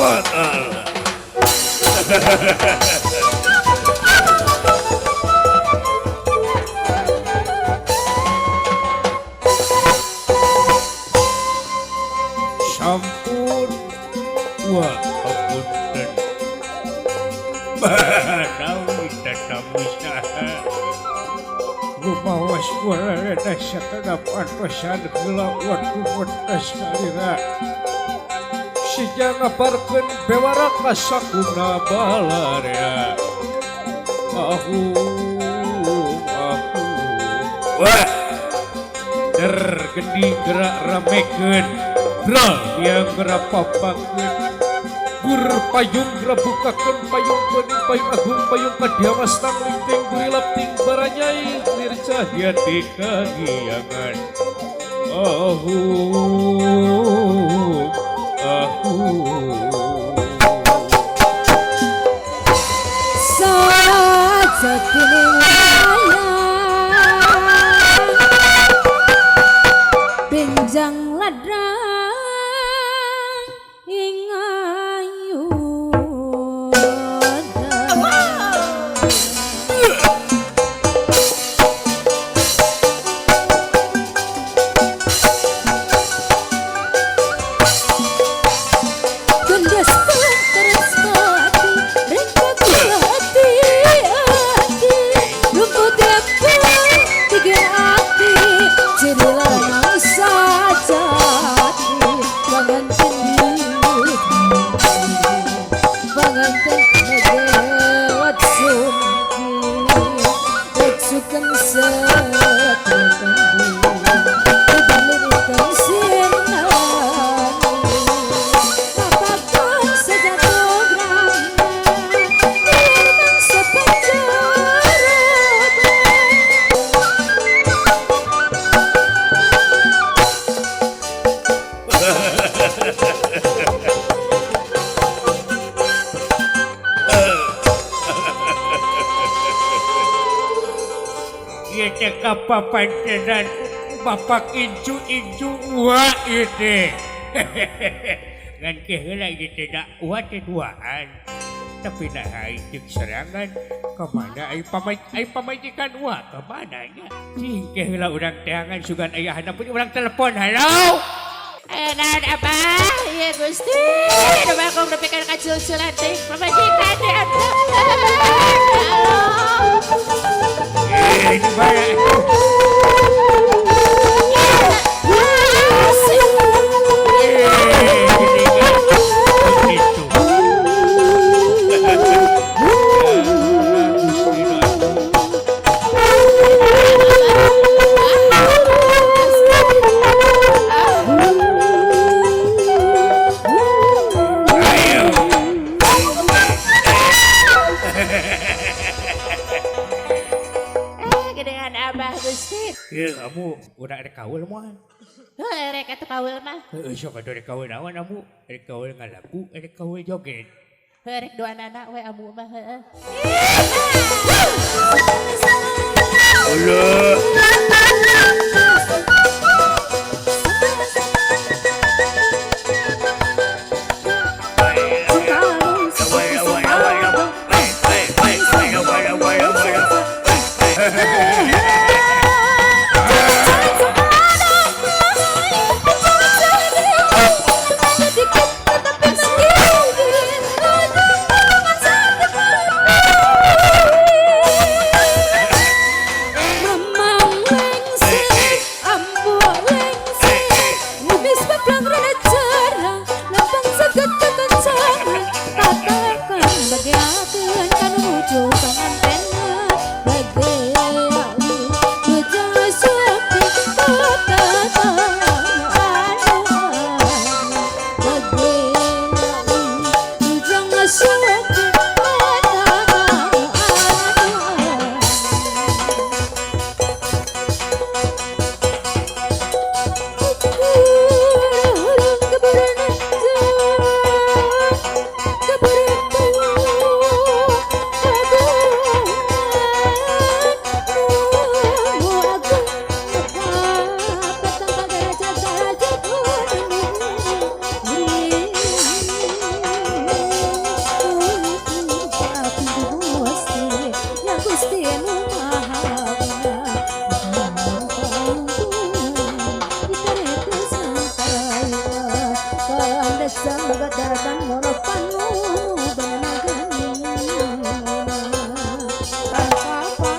wa ta'ala. Sampun wa apunten. Nawi tatamusa. Lumawas kula reda sakana pantosan kula waktu wetas kalira. Sija ngabarkeun bewaraka sakuna balarya. Ahu. Wah. Gendi gerak ramekeun. Dral yang gerak papakeun. Gur payung grabukakeun payung kuning payung agung payung kadiawas tang linting gurilap ting baranyai lir cahya di kagiyangan. Ahu. Benjang ladrang ingayu Papancenan bapak incu wa ini ngan keheula gitu da wa teh duaan tapi nah haijik serangan kemana ai pamajikan wa kemana nya cing keheula urang teangan sugan ayahna pun urang telepon halo naon abah ieu Gusti nu bagong nepikan ka culculan teh pamajikan teh ini bae kamu udah ada kawul moal. Rek atuh kawul mah. Sok atuh ada kawul naon amu? Ada kawul ngalapu, ada kawul joget. Rek doa anak we amu mah heueuh. Allah. Mamang sangga datang moro panu benagani tanpa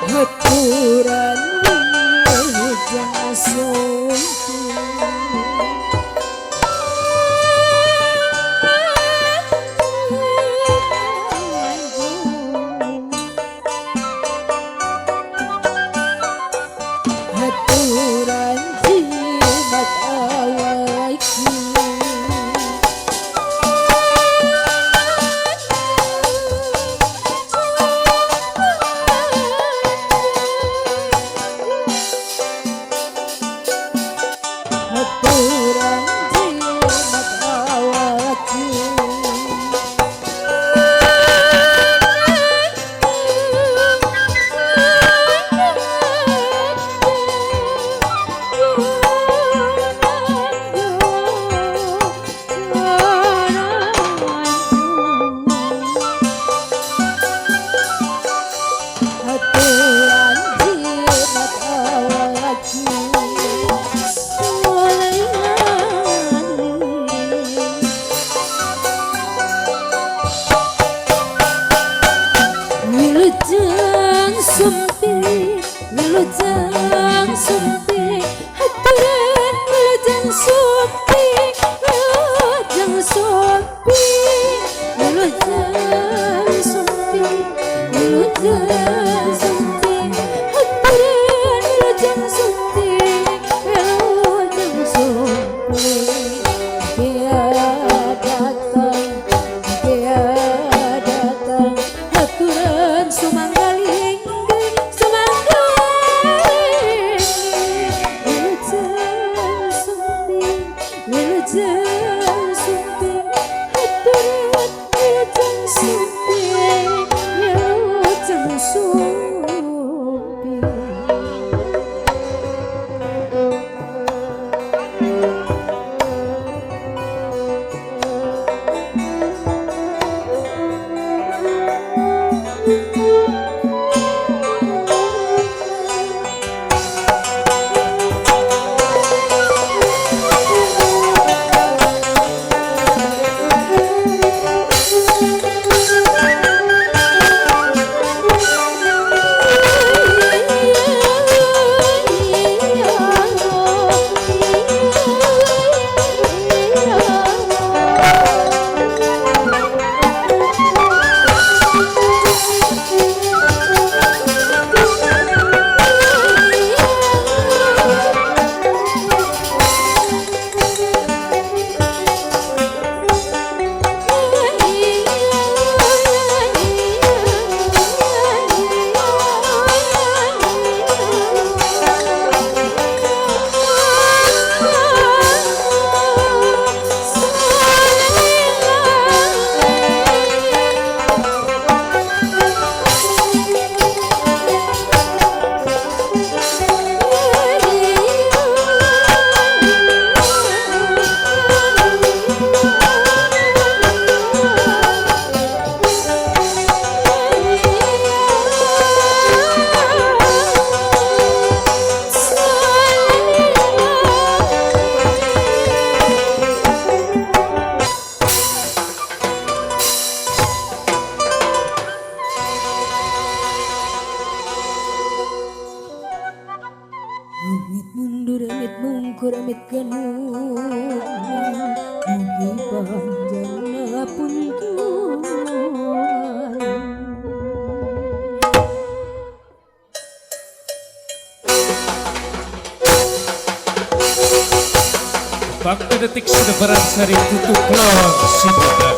haturan wilujeng sumpi haturan jimat awaki haturan jimat awaki haturan jimat awaki wilujeng sumpi wilujeng sumpi haturan wilujeng sumpi wilujeng sumpi wilujeng sumpi wilujeng sumpi haturan wilujeng sumpi wilujeng sumpi dia datang haturan sumanggaling sumanggaling wilujeng sumpi wilujeng sumpi haturan wilujeng sumpi wilujeng sumpi Amit mundur, amit mungkur, amit genung, mugi panjangna pun Waktu detik sedebaran sari tutup long si budak.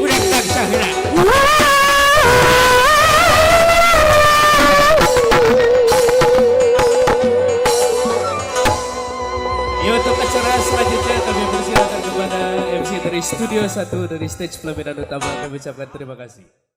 Udah tak sahila. Ya untuk acara selanjutnya kami persilakan kepada MC Studio 1 dari stage pelaminan utama kami ucapkan terima kasih.